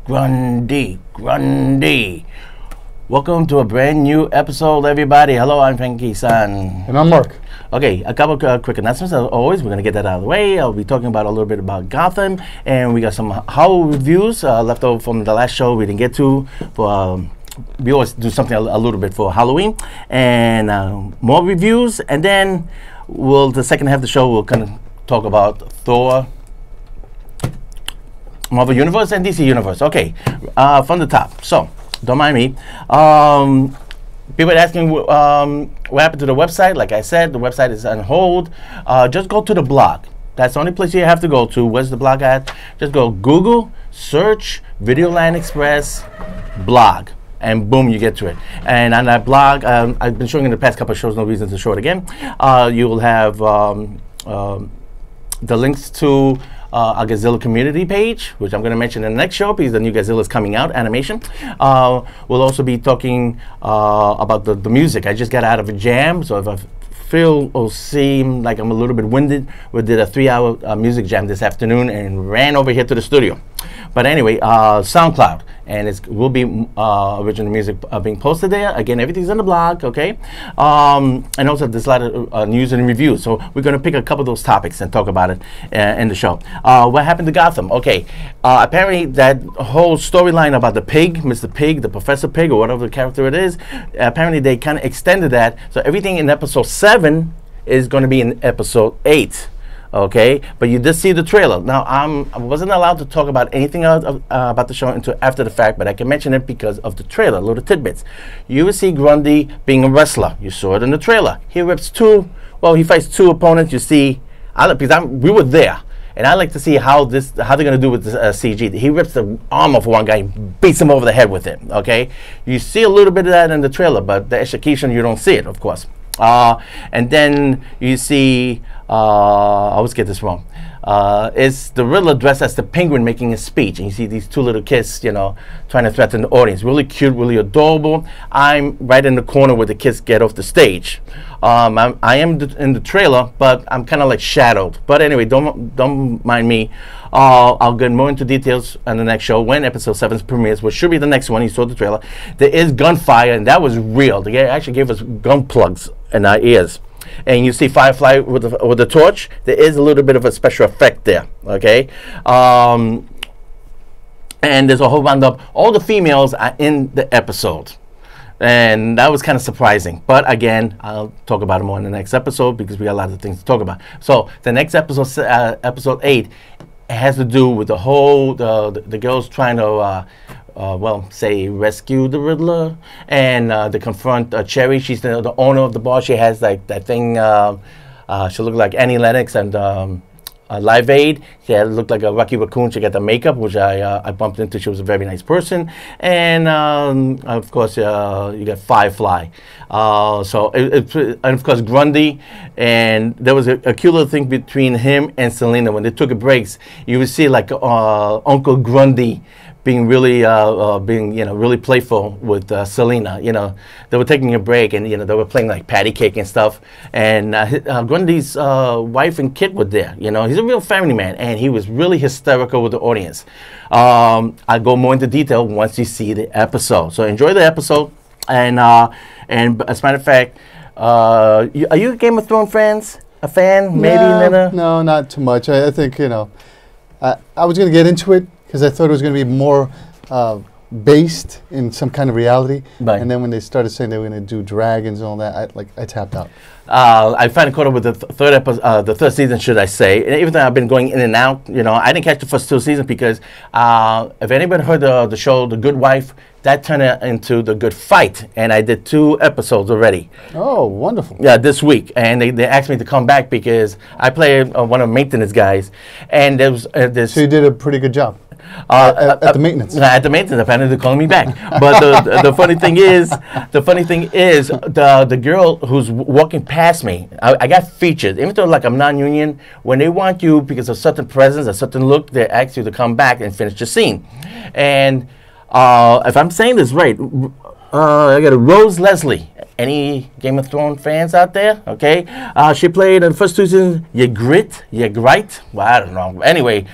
Grundy. Welcome to a brand new episode, everybody. Hello, I'm Frankie-san. And I'm Mark. Okay, a couple of quick announcements. As always, we're going to get that out of the way. I'll be talking about a little bit about Gotham, and we got some Howell reviews left over from the last show we didn't get to. We always do something a little bit for Halloween, and more reviews, and then the second half of the show, we'll kind of talk about Thor, Marvel Universe, and DC Universe. Okay, from the top. So, don't mind me. People are asking what happened to the website. Like I said, the website is on hold. Just go to the blog. That's the only place you have to go to. Where's the blog at? Just go Google, search Videoland Express blog, and boom, you get to it. And on that blog, I've been showing in the past couple of shows, no reason to show it again. You will have the links to our Godzilla community page, which I'm going to mention in the next show because the new Godzilla is coming out, animation. We'll also be talking about the music. I just got out of a jam, so if I feel or seem like I'm a little bit winded, we did a 3-hour music jam this afternoon and ran over here to the studio. But anyway, SoundCloud, and it will be original music being posted there. Again, everything's on the blog, okay? And also there's a lot of news and reviews. So we're going to pick a couple of those topics and talk about it in the show. What happened to Gotham? Okay, apparently that whole storyline about the pig, Mr. Pig, the Professor Pig, or whatever the character it is, apparently they kind of extended that. So everything in episode 7 is going to be in episode 8. Okay, but you did see the trailer. Now, I wasn't allowed to talk about anything else about the show until after the fact, but I can mention it because of the trailer, little tidbits. You will see Grundy being a wrestler. You saw it in the trailer. He fights two opponents. You see, we were there, and I like to see how they're going to do with this CG. He rips the arm off one guy, beats him over the head with it. Okay, you see a little bit of that in the trailer, but the execution, you don't see it, of course. And then you see, I always get this wrong, it's the Riddler dressed as the Penguin making a speech, and you see these two little kids, you know, trying to threaten the audience. Really cute, really adorable. I'm right in the corner where the kids get off the stage. I am in the trailer, but I'm kind of like shadowed. But anyway, don't mind me. I'll get more into details on the next show when episode 7 premieres, which should be the next one. You saw the trailer. There is gunfire, and that was real. They actually gave us gun plugs in our ears. And you see Firefly with the torch. There is a little bit of a special effect there, okay? And there's a whole roundup. All the females are in the episode. And that was kind of surprising. But again, I'll talk about it more in the next episode because we got a lot of things to talk about. So the next episode, episode 8, has to do with the whole, the girls trying to, rescue the Riddler and to confront Cherry. She's the owner of the bar. She has like that thing, she looked like Annie Lennox and Live Aid. She looked like a Rocky Raccoon. She got the makeup, which I bumped into. She was a very nice person. And of course, you got Firefly. And of course, Grundy. And there was a cute little thing between him and Selena. When they took a breaks, you would see like Uncle Grundy being really, really playful with Selena. You know, they were taking a break, and they were playing like patty cake and stuff. And Grundy's wife and kid were there. You know, he's a real family man, and he was really hysterical with the audience. I'll go more into detail once you see the episode. So enjoy the episode. And as a matter of fact, are you a Game of Thrones a fan? Maybe, Nina? No, not too much. I think I was going to get into it, because I thought it was going to be more based in some kind of reality. Right. And then when they started saying they were going to do dragons and all that, I tapped out. I finally caught up with the third episode, the third season, should I say. And even though I've been going in and out, I didn't catch the first 2 seasons because if anybody heard the show, The Good Wife, that turned into The Good Fight. And I did 2 episodes already. Oh, wonderful. Yeah, this week. And they asked me to come back because I play one of the maintenance guys. And there was this. So you did a pretty good job. At the maintenance. At the maintenance, apparently they're calling me back. But the funny thing is, the girl who's walking past me, I got featured. Even though like I'm non-union, when they want you because of certain presence, a certain look, they ask you to come back and finish the scene. And if I'm saying this right, I got a Rose Leslie. Any Game of Thrones fans out there? Okay, she played in the first 2 seasons. Ygritte. Well, I don't know. Anyway.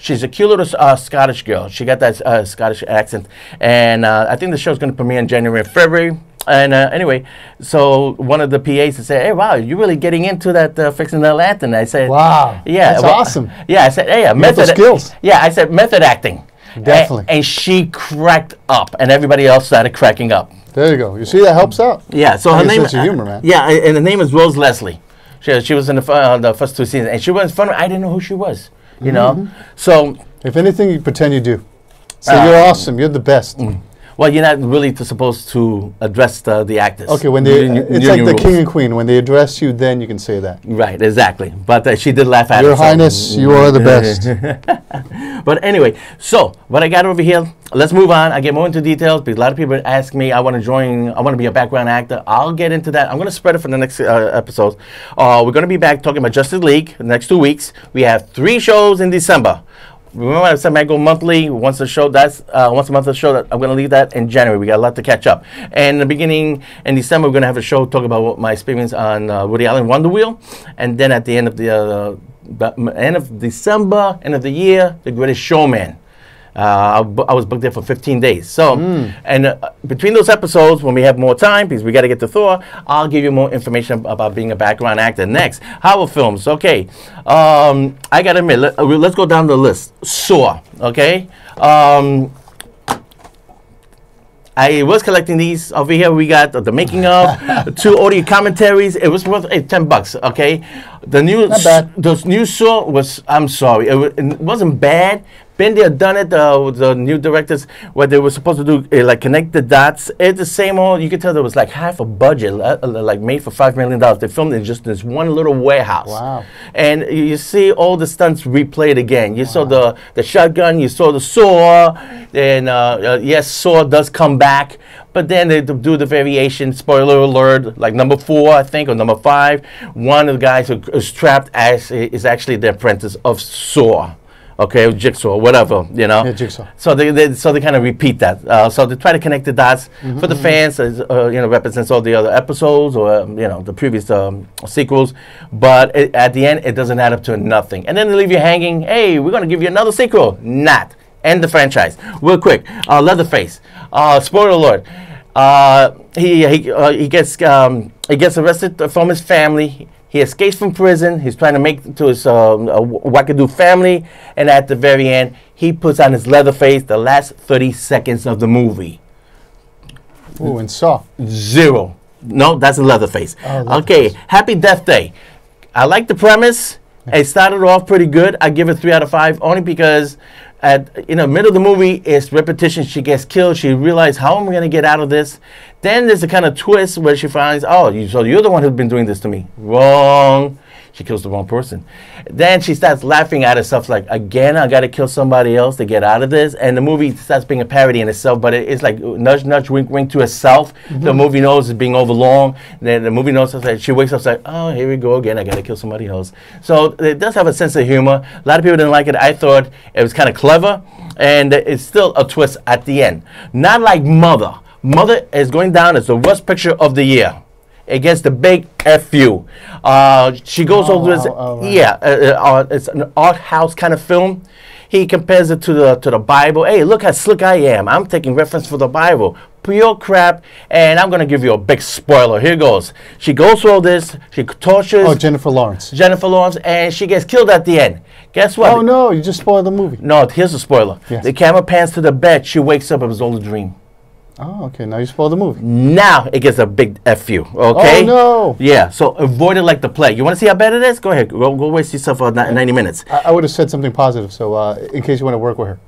She's a cute little Scottish girl. She got that Scottish accent. And I think the show's going to premiere in January and February. And anyway, so one of the PAs said, "Hey, wow, you're really getting into that fixing the lantern." I said, "Wow, yeah, that's awesome." Yeah, I said, "Hey, method skills." Yeah, I said method acting. Definitely. And she cracked up, and everybody else started cracking up. There you go. You see, that helps out. Yeah. So her name sense of humor, man. Yeah, and the name is Rose Leslie. She was in the first 2 seasons, and she was fun. I didn't know who she was. You know. So if anything, you pretend you do. So you're awesome. You're the best. Well, you're not really supposed to address the actors. Okay, when they, it's like the king and queen. When they address you, then you can say that. Right, exactly. But she did laugh at Your it. Highness, you are the best. But anyway, so what I got over here, let's move on. I get more into details because a lot of people ask me, I want to be a background actor. I'll get into that. I'm going to spread it for the next episodes. We're going to be back talking about Justice League the next 2 weeks. We have 3 shows in December. Remember, I said I go monthly. Once a show, that's once a month. The show that I'm going to leave that in January. We got a lot to catch up. And in the beginning in December, we're going to have a show talk about my experience on Woody Allen Wonder Wheel, and then at the end of the end of December, end of the year, The Greatest Showman. I was booked there for 15 days. So, and between those episodes, when we have more time, because we got to get to Thor, I'll give you more information about being a background actor. Next, horror films. Okay, I got to admit, let's go down the list. Saw. Okay. I was collecting these. Over here we got the making of, 2 audio commentaries. It was worth $10, okay? The new Saw was, I'm sorry, it wasn't bad. Been there, done it, the new directors, where they were supposed to do, like, connect the dots. It's the same old, you could tell there was like half a budget, like made for $5 million. They filmed in just this one little warehouse. Wow. And you see all the stunts replayed again. You saw the shotgun, you saw the saw, and yes, Saw does come back. But then they do the variation, spoiler alert, like number 4, I think, or number 5. One of the guys who is trapped is actually the apprentice of Saw. Okay, Jigsaw, whatever, you know. Yeah, Jigsaw. So they kind of repeat that. So they try to connect the dots for the fans, you know, represents all the other episodes or you know, the previous sequels. But at the end, it doesn't add up to nothing. And then they leave you hanging. Hey, we're gonna give you another sequel. Not. End the franchise. Real quick. Leatherface. Spoiler alert. He gets arrested from his family. He escapes from prison. He's trying to make it to his wackadoo family. And at the very end, he puts on his leather face the last 30 seconds of the movie. Ooh, and Saw. 0. No, that's a Leatherface. Oh, okay, Happy Death Day. I like the premise. It started off pretty good. I give it 3 out of 5 only because in the middle of the movie, it's repetition. She gets killed. She realizes, how am I going to get out of this? Then there's a kind of twist where she finds, oh, so you're the one who's been doing this to me. Wrong. She kills the wrong person. Then she starts laughing at herself like, again, I got to kill somebody else to get out of this. And the movie starts being a parody in itself, but it's like nudge, nudge, wink, wink to herself. The movie knows it's being overlong. Then the movie knows that she wakes up like, oh, here we go again. I got to kill somebody else. So it does have a sense of humor. A lot of people didn't like it. I thought it was kind of clever. And it's still a twist at the end. Not like Mother. Mother is going down as the worst picture of the year. It gets the big FU. She goes over this. Right. Yeah, it's an art house kind of film. He compares it to the Bible. Hey, look how slick I am. I'm taking reference for the Bible. Pure crap. And I'm going to give you a big spoiler. Here goes. She goes through all this. She tortures. Oh, Jennifer Lawrence. Jennifer Lawrence. And she gets killed at the end. Guess what? Oh, no. You just spoiled the movie. No, here's a spoiler. Yes. The camera pans to the bed. She wakes up. It was all a dream. Oh, okay. Now you spoiled the movie. Now it gets a big FU. Okay? Oh, no. Yeah, so avoid it like the plague. You want to see how bad it is? Go ahead. Go waste yourself 90 minutes. I would have said something positive, so in case you want to work with her.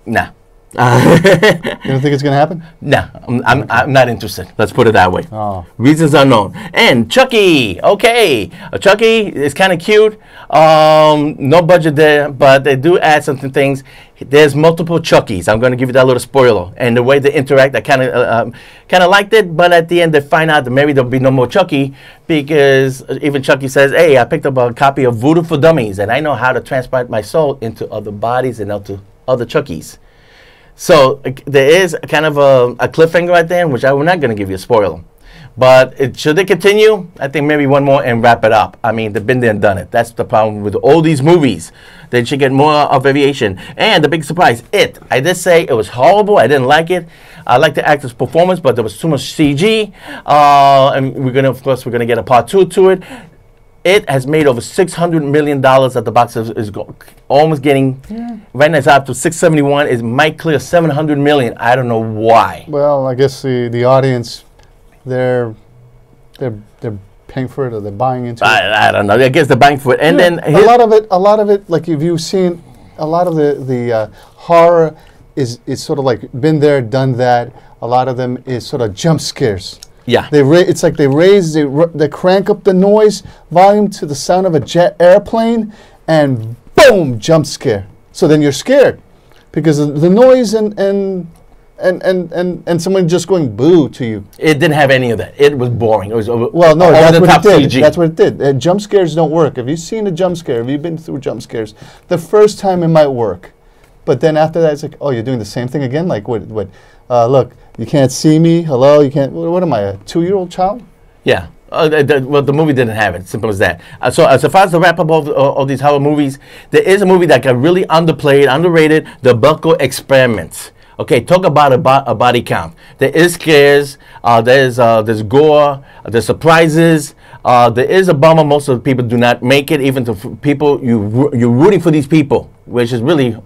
Nah. You don't think it's going to happen? Nah, I'm not interested. Let's put it that way. Oh. Reasons unknown. And Chucky. Okay. Chucky is kind of cute. No budget there, but they do add some things. There's multiple Chuckies. I'm going to give you that little spoiler. And the way they interact, I kind of liked it. But at the end, they find out that maybe there'll be no more Chucky because even Chucky says, hey, I picked up a copy of Voodoo for Dummies, and I know how to transport my soul into other bodies and into other Chuckies. So there is kind of a cliffhanger right there, which I'm not going to give you a spoiler. But should they continue? I think maybe one more and wrap it up. I mean, they've been there and done it. That's the problem with all these movies. They should get more of variation. And the big surprise, It. I did say it was horrible. I didn't like it. I liked the actor's performance, but there was too much CG. And of course, we're gonna get a part 2 to it. It has made over $600 million at the box office. Is almost getting right now. It's up to 671. It might clear 700 million. I don't know why. Well, I guess the audience, they're paying for it, or they're buying into it. I don't know. I guess they're buying for it. And then a lot of it. Like if you've seen a lot of the horror is sort of like been there, done that. A lot of them is sort of jump scares. Yeah, it's like they crank up the noise volume to the sound of a jet airplane, and boom, jump scare. So then you're scared because of the noise and someone just going boo to you. It didn't have any of that. It was boring. It was that's what it did. That's what it did. Jump scares don't work. If you've seen a jump scare, if you've been through jump scares, the first time it might work, but then after that, it's like, oh, you're doing the same thing again. Like what? Look. You can't see me. Hello, you can't. What am I, a 2-year-old child? Yeah. Well, the movie didn't have it. Simple as that. So as far as the wrap up of these horror movies, there is a movie that got really underplayed, underrated. The Buckle Experiments. Okay, talk about a body count. There is scares. There's gore. There's surprises. There is a bummer. Most of the people do not make it. Even to people you're rooting for these people, which is really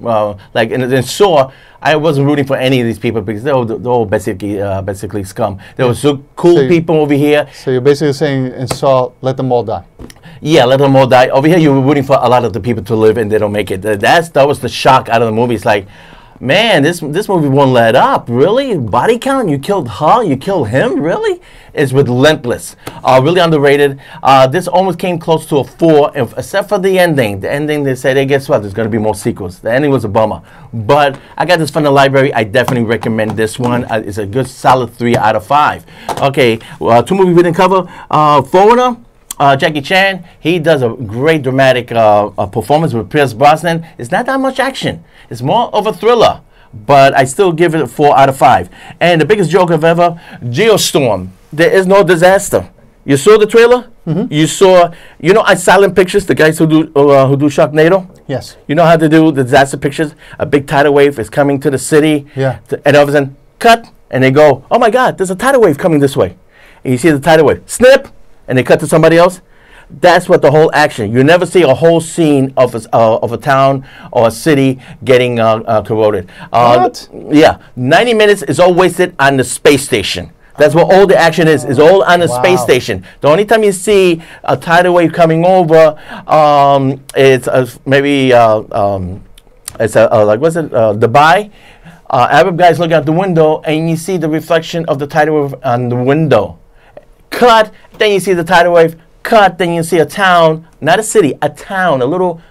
like in Saw. I wasn't rooting for any of these people because they're all basically scum. There were so cool people over here. So you're basically saying in Saw, let them all die. Yeah, let them all die. Over here, you were rooting for a lot of the people to live, and they don't make it. That was the shock out of the movie. It's like, man, this movie won't let up. Really? Body count? You killed her? You killed him? Really? It's relentless. Really underrated. This almost came close to a 4, except for the ending. The ending, they said, hey, guess what? There's going to be more sequels. The ending was a bummer. But I got this from the library. I definitely recommend this one. It's a good solid 3 out of 5. Okay, 2 movies we didn't cover. Foreigner. Jackie Chan, he does a great dramatic performance with Pierce Brosnan. It's not that much action. It's more of a thriller, but I still give it a 4 out of 5. And the biggest joke of ever, Geostorm. There is no disaster. You saw the trailer? Mm-hmm. You saw, Silent Pictures, the guys who do Sharknado? Yes. You know how to do the disaster pictures? A big tidal wave is coming to the city. Yeah. And all of a sudden, cut, and they go, oh my God, there's a tidal wave coming this way. And you see the tidal wave, snip, and they cut to somebody else. That's what the whole action. You never see a whole scene of a town or a city getting corroded. What? Yeah, 90 minutes is all wasted on the space station. That's what all the action is all on the space station. The only time you see a tidal wave coming over, it's maybe Dubai. Arab guys look out the window and you see the reflection of the tidal wave on the window. Cut, then you see the tidal wave. Cut, then you see a town, not a city, a town, a little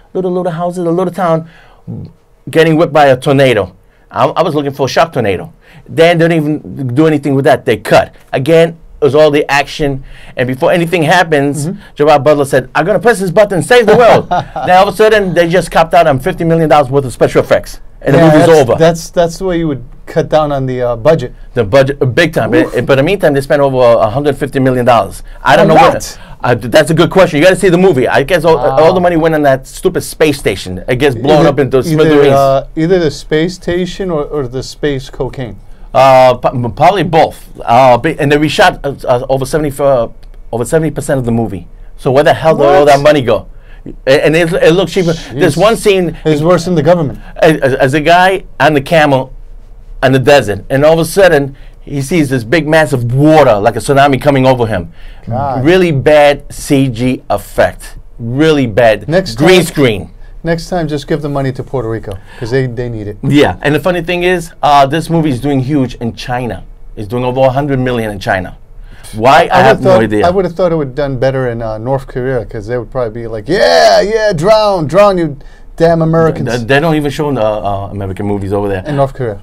houses, a little town getting whipped by a tornado. I was looking for a shock tornado. Then they didn't even do anything with that. They cut. Again, it was all the action. And before anything happens, Gerard Butler said, I'm going to press this button and save the world. Then all of a sudden, they just copped out on $50 million worth of special effects. And the movie's over. That's the way you would cut down on the budget. The budget, big time. But in the meantime, they spent over $150 million. I don't know what. That's a good question. You got to see the movie. I guess all the money went on that stupid space station. It gets blown up into smithereens. Either the space station or the space cocaine. Probably both. And they reshot over 70% of the movie. So where the hell did all that money go? And it looks cheaper. Jeez. There's one scene. It's worse than the government. As a guy on the camel on the desert, and all of a sudden he sees this big mass of water, like a tsunami coming over him. God. Really bad CG effect. Really bad. Green screen. Next time, just give the money to Puerto Rico, because they need it. Yeah, and the funny thing is, this movie is doing huge in China. It's doing over 100 million in China. Why? I have no idea. I would have thought it would have done better in North Korea, because they would probably be like, yeah, drown, you damn Americans. They don't even show American movies over there. In North Korea.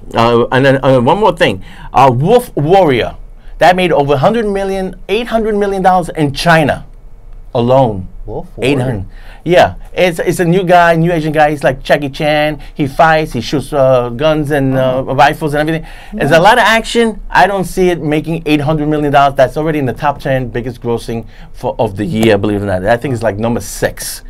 And then one more thing. Wolf Warrior. That made over $800 million in China. alone. Well, 800. Yeah, it's a new guy, new Asian guy. He's like Jackie Chan. He fights, he shoots guns and rifles and everything. There's a lot of action. I don't see it making $800 million. That's already in the top 10 biggest grossing of the year, believe it or not. I think it's like number 6.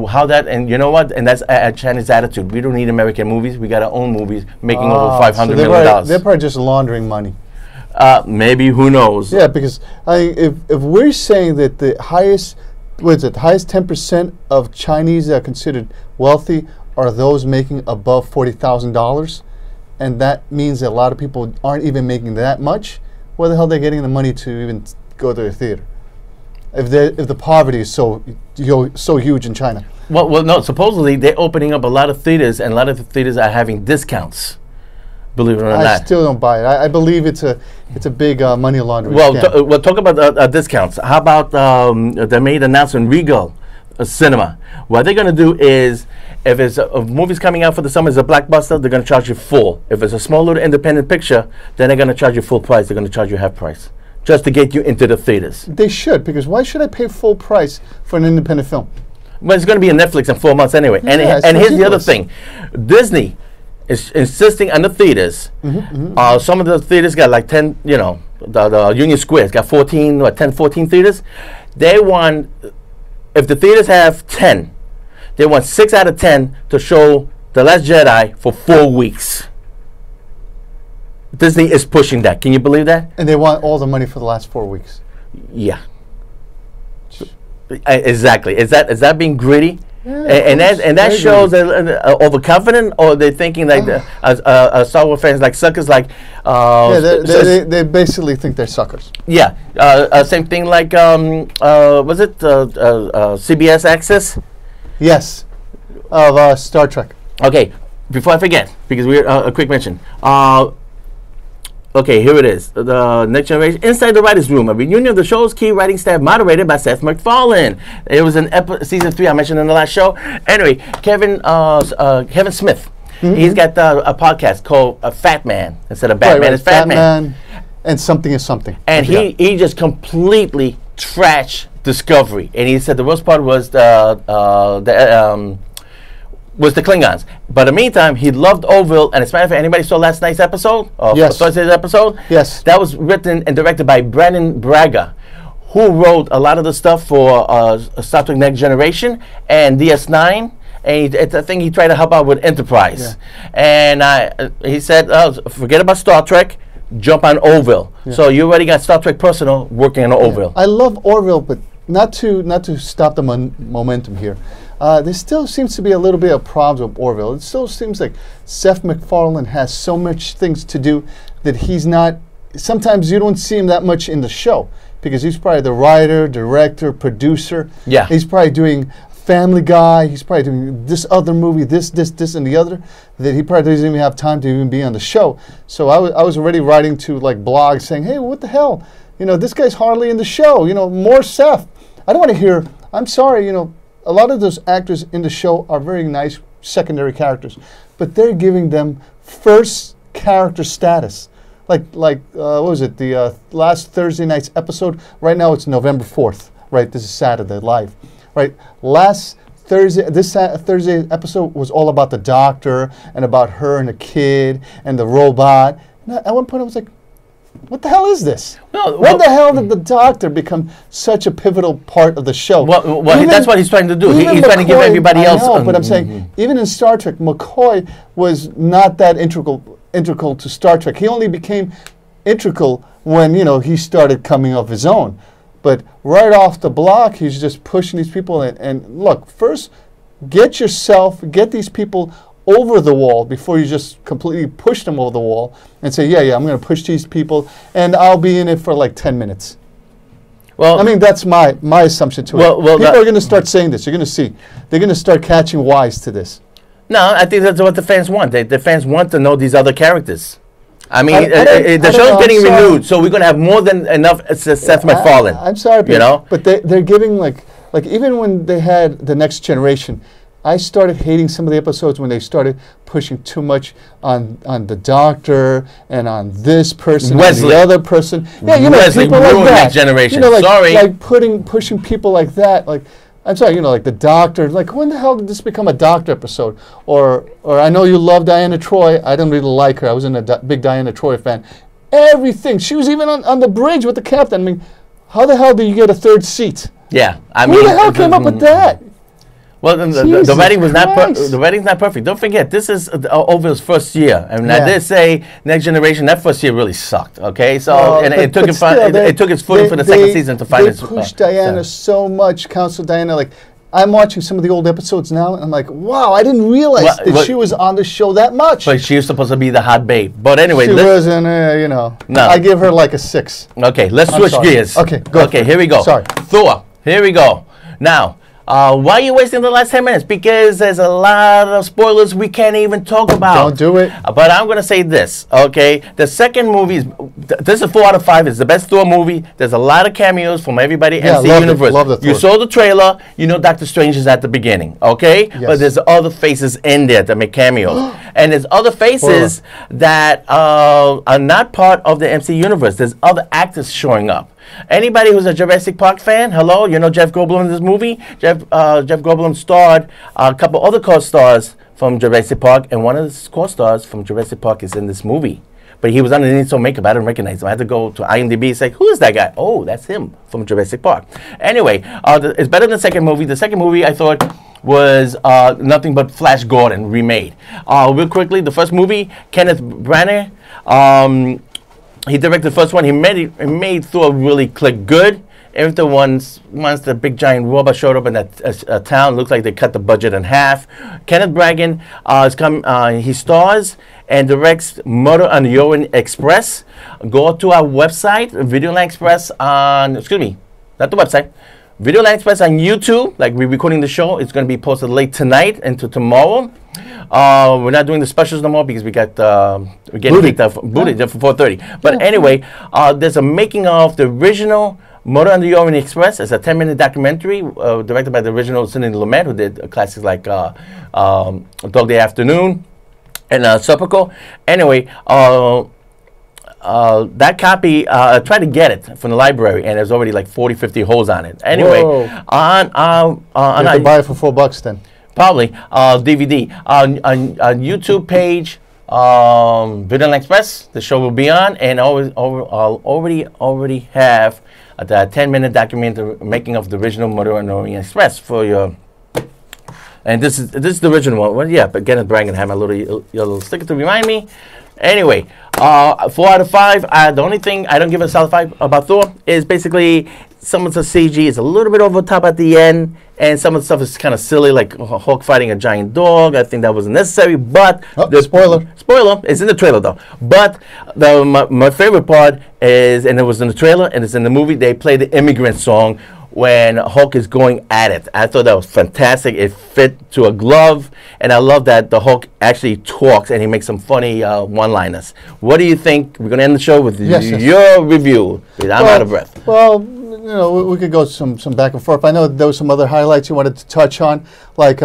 How that, and you know what? And that's China's attitude. We don't need American movies. We got our own movies making over $500 million. They're probably just laundering money. Maybe, who knows? Yeah, because if we're saying that the highest, what is it, the highest 10% of Chinese that are considered wealthy are those making above $40,000, and that means that a lot of people aren't even making that much, where the hell are they getting the money to even go to the theater? If the poverty is so huge in China. Well, no. Supposedly they're opening up a lot of theaters, and a lot of the theaters are having discounts. Believe it or not. I still don't buy it. I believe it's a big money laundering. Well, talk about discounts. How about they made an announcement, Regal Cinema. What they're going to do is, if it's a movie's coming out for the summer, it's a blockbuster, they're going to charge you full. If it's a small little independent picture, then they're going to charge you full price. They're going to charge you half price, just to get you into the theaters. They should, because why should I pay full price for an independent film? Well, it's going to be on Netflix in 4 months anyway. Yeah, and here's the other thing. Disney is insisting on the theaters. Some of the theaters got like 10, you know, the Union Square's got 14, what, 10, 14 theaters. They want, if the theaters have 10, they want 6 out of 10 to show The Last Jedi for 4 weeks. Disney is pushing that. Can you believe that? And they want all the money for the last 4 weeks. Yeah. Exactly. Is that being greedy? Yeah, and that shows overconfident, or they're thinking like Star Wars fans like suckers, like they basically think they're suckers. Yeah, same thing like was it CBS Access? Yes, of Star Trek. Okay, before I forget, because we're a quick mention. Okay, here it is. The Next Generation. Inside the Writers' Room, a reunion of the show's key writing staff moderated by Seth MacFarlane. It was in season 3, I mentioned in the last show. Anyway, Kevin Smith, he's got a podcast called Fat Man. Instead of Batman, it's Fat Man. And Something is Something. And he just completely trashed Discovery. And he said the worst part was was the Klingons. But in the meantime, he loved Orville. And as a matter of fact, anybody saw last night's episode? Yes. Thursday's episode? Yes. That was written and directed by Brandon Braga, who wrote a lot of the stuff for Star Trek Next Generation and DS9. And I think he tried to help out with Enterprise. Yeah. And he said, forget about Star Trek, jump on Orville. Yeah. So you already got Star Trek personnel working on Orville. I love Orville, but not to stop the momentum here. There still seems to be a little bit of problems with Orville. It still seems like Seth MacFarlane has so much things to do that he's not. Sometimes you don't see him that much in the show because he's probably the writer, director, producer. Yeah. He's probably doing Family Guy. He's probably doing this other movie, this, and the other, that he probably doesn't even have time to even be on the show. So I was already writing to like blogs saying, hey, what the hell? You know, this guy's hardly in the show. You know, more Seth. I don't want to hear, I'm sorry, you know, a lot of those actors in the show are very nice secondary characters, but they're giving them first character status. Like what was it, the last Thursday night's episode? Right now it's November 4th, right? This is Saturday live, right? Last Thursday, Thursday episode was all about the doctor and about her and the kid and the robot. And at one point I was like, what the hell is this? When the hell did the doctor become such a pivotal part of the show? Well, that's what he's trying to do. He's trying to give everybody else. I know, but I'm saying, even in Star Trek, McCoy was not that integral to Star Trek. He only became integral when, you know, he started coming of his own. But right off the block, he's just pushing these people. And look, first, get these people over the wall before you just completely push them over the wall and say, yeah, I'm going to push these people and I'll be in it for like 10 minutes. Well, I mean, that's my assumption to it. People are going to start saying this. You're going to see. They're going to start catching wise to this. No, I think that's what the fans want. The fans want to know these other characters. I mean, the show's getting renewed, so we're going to have more than enough Seth MacFarlane. I'm sorry, you know? But they're giving, like even when they had The Next Generation, I started hating some of the episodes when they started pushing too much on the doctor and on this person and the other person. Yeah, you know, Wesley people like ruined that. Next Generation. You know, like, Sorry. like pushing people like that. Like, I'm sorry, you know, like the doctor. Like, when the hell did this become a doctor episode? Or I know you love Diana Troy. I didn't really like her. I wasn't a big Diana Troy fan. Everything. She was even on the bridge with the captain. I mean, how the hell do you get a third seat? Yeah, I Who mean, the hell came up with that? Well, the writing was not the writing's not perfect. Don't forget, this is Orville's first year, and I did say Next Generation. That first year really sucked. Okay, so it took its footing for the second season to find its. They pushed Diana so much, Council Diana. Like, I'm watching some of the old episodes now, and I'm like, wow, I didn't realize that she was on the show that much. But she was supposed to be the hot babe. But anyway, she wasn't. You know, no. I give her like a 6. Okay, let's switch gears. Okay, go. Okay, here we go. Sorry, Thor. Here we go. Now. Why are you wasting the last 10 minutes? Because there's a lot of spoilers we can't even talk about. Don't do it. But I'm going to say this, okay? The second movie, this is 4 out of 5. It's the best Thor movie. There's a lot of cameos from everybody in the universe. Love the Thor. You saw the trailer. You know Doctor Strange is at the beginning, okay? Yes. But there's other faces in there that make cameos. And there's other faces that are not part of the MC universe. There's other actors showing up. Anybody who's a Jurassic Park fan, hello, you know Jeff Goldblum in this movie? Jeff Goldblum starred a couple other co-stars from Jurassic Park, and one of the co-stars from Jurassic Park is in this movie. But he was underneath some makeup. I didn't recognize him. I had to go to IMDb and say, who is that guy? Oh, that's him from Jurassic Park. Anyway, it's better than the second movie. The second movie, I thought, was nothing but Flash Gordon remade. Real quickly, the first movie, Kenneth Branagh, he directed the first one. He made Thor really click good. Everything once the big giant robot showed up in that town, looked like they cut the budget in half. Kenneth Branagh he stars and directs Murder on the Orient Express. Go to our website, Videoland Express not the website, Videoland Express on YouTube. Like, we're recording the show. It's going to be posted late tonight into tomorrow. We're not doing the specials no more because we got we're getting kicked out booted for 4:30. But anyway, there's a making of the original Murder on the Orient Express. It's a 10-minute documentary directed by the original Sidney Lumet, who did classics like Dog Day Afternoon and Serpico. Anyway, that copy, I tried to get it from the library, and there's already like 40, 50 holes on it. Anyway, you have to buy it for $4 then. Probably DVD on YouTube page, Videoland Express. The show will be on, and I'll already have the 10-minute documentary making of the original Murder on the Orient Express for your. And this is the original one. Well, yeah, but Kenneth Branagh had my little sticker to remind me. Anyway, 4 out of 5. The only thing I don't give a solid 5 about Thor is basically some of the CG is a little bit over the top at the end, and some of the stuff is kind of silly, like Hulk fighting a giant dog. I think that wasn't necessary, but the spoiler it's in the trailer though. But my favorite part is, and it was in the trailer and it's in the movie, they play the Immigrant song when Hulk is going at it. I thought that was fantastic. It fit to a glove, and I love that the Hulk actually talks and he makes some funny one-liners. What do you think? We're going to end the show with your review. I'm out of breath. Well, you know, we could go some back and forth. I know there were some other highlights you wanted to touch on, like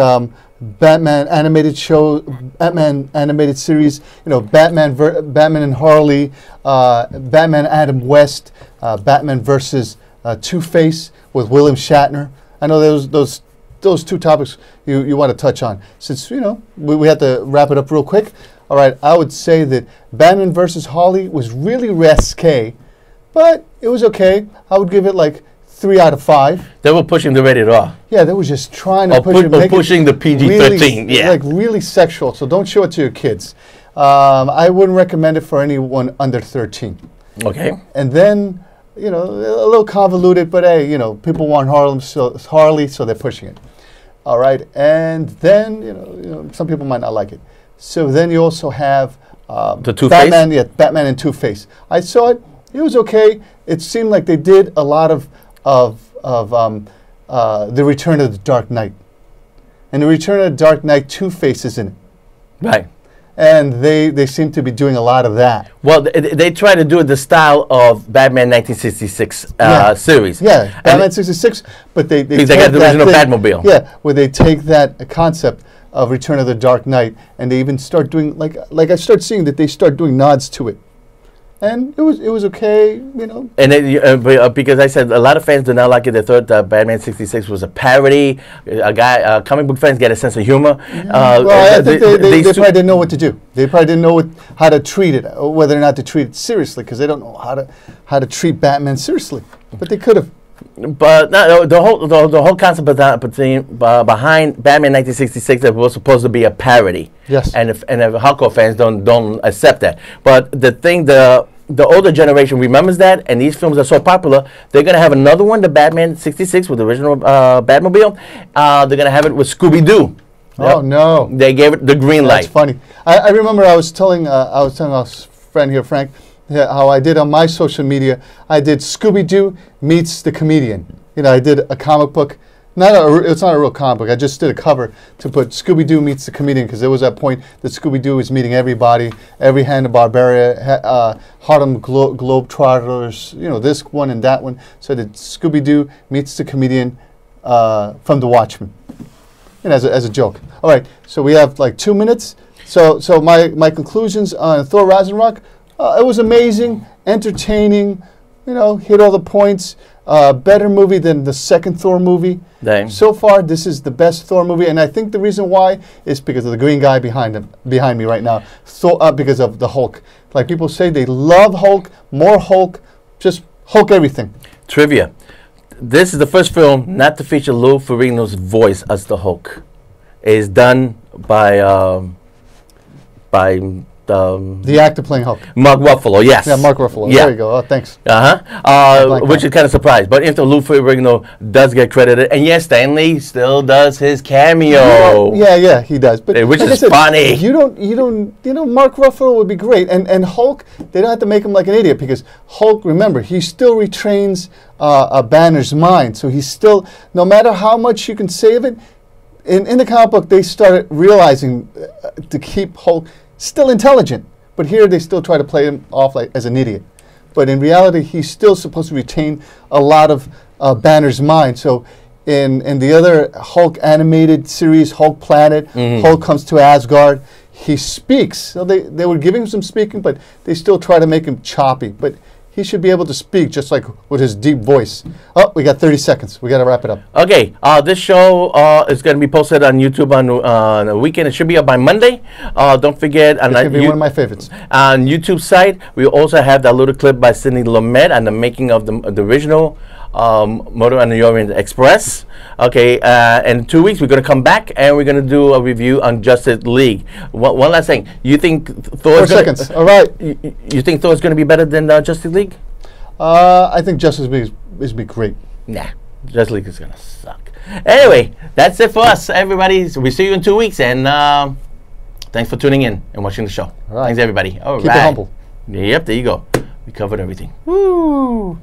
Batman animated show, Batman animated series, you know, Batman and Harley, Batman Adam West, Batman versus Two-Face with William Shatner. I know those two topics you want to touch on. Since, you know, we have to wrap it up real quick. All right, I would say that Batman versus Harley was really risque, but it was okay. I would give it like 3 out of 5. They were pushing the rated R. Yeah, they were just trying to pushing the PG-13. Really, like really sexual. So don't show it to your kids. I wouldn't recommend it for anyone under 13. Okay. And then, you know, a little convoluted, but hey, you know, people want Harley, so they're pushing it. All right, and then you know, some people might not like it. So then you also have the Two-Face? Batman and Two-Face. I saw it. It was okay. It seemed like they did a lot of the Return of the Dark Knight. And the Return of the Dark Knight, Two-Face is in it. Right. and they seem to be doing a lot of that. Well, they try to do the style of Batman 1966 series. Yeah, Batman 66, but they because they got the original Batmobile. Yeah, where they take that concept of Return of the Dark Knight, and they even start doing like I start seeing that they start doing nods to it. And it was okay, you know. And because I said a lot of fans do not like it. They thought Batman '66 was a parody. Comic book fans get a sense of humor. Yeah. Well, I think they probably didn't know what to do. They probably didn't know how to treat it, or whether or not to treat it seriously, because they don't know how to treat Batman seriously. But they could have. But no, the whole concept behind Batman 1966 that was supposed to be a parody. Yes. And if hardcore fans don't accept that. But the older generation remembers that, and these films are so popular, they're going to have another one, the Batman 66 with the original Batmobile. They're going to have it with Scooby-Doo. Oh, no. They gave it the green light. That's funny. I remember I was telling our friend here, Frank, how I did on my social media. I did Scooby-Doo meets the comedian. You know, I did a comic book. It's not a real comic book. I just did a cover to put Scooby-Doo meets the comedian, because there was that point that Scooby-Doo was meeting everybody, every Hanna-Barbera, Harlem Globetrotters, you know, this one and that one. So I did Scooby-Doo meets the comedian from The Watchmen, you know, as a joke. All right, so we have like 2 minutes. So my conclusions on Thor Ragnarok, it was amazing, entertaining, you know, hit all the points. Better movie than the second Thor movie. Dang. So far, this is the best Thor movie, and I think the reason why is because of the green guy behind me right now. Because of the Hulk. Like people say, they love Hulk, more Hulk, just Hulk everything. Trivia: this is the first film not to feature Lou Ferrigno's voice as the Hulk. It is done by the actor playing Hulk. Mark Ruffalo, yes. Yeah, Mark Ruffalo. Yeah. There you go. Oh, thanks. Which is kind of surprised. But if Lou Ferrigno does get credited, and yes, Stan Lee still does his cameo. Yeah, he does. But which is funny. You know, Mark Ruffalo would be great. And Hulk, they don't have to make him like an idiot, because Hulk, remember, he still retrains Banner's mind. So he's still, no matter how much you can save it, in the comic book, they started realizing to keep Hulk still intelligent, but here they still try to play him off like as an idiot. But in reality, he's still supposed to retain a lot of Banner's mind. So in the other Hulk animated series, Hulk Planet, Hulk comes to Asgard, he speaks. So they were giving him some speaking, but they still try to make him choppy. But he should be able to speak just like with his deep voice. Oh, we got 30 seconds. We got to wrap it up. Okay, this show is going to be posted on YouTube on the weekend. It should be up by Monday. Don't forget. It's going to be one of my favorites. On YouTube site, we also have that little clip by Sidney Lumet on the making of the original Motor on the Orient Express. Okay, in 2 weeks, we're going to come back and we're going to do a review on Justice League. One last thing. You think Thor 4 seconds. All right. You think Thor is going to be better than Justice League? I think Justice League is be great. Nah, Justice League is going to suck. Anyway, that's it for us, everybody. So we see you in 2 weeks, and thanks for tuning in and watching the show. All right. Thanks, everybody. All Keep it humble. Yep, there you go. We covered everything. Woo!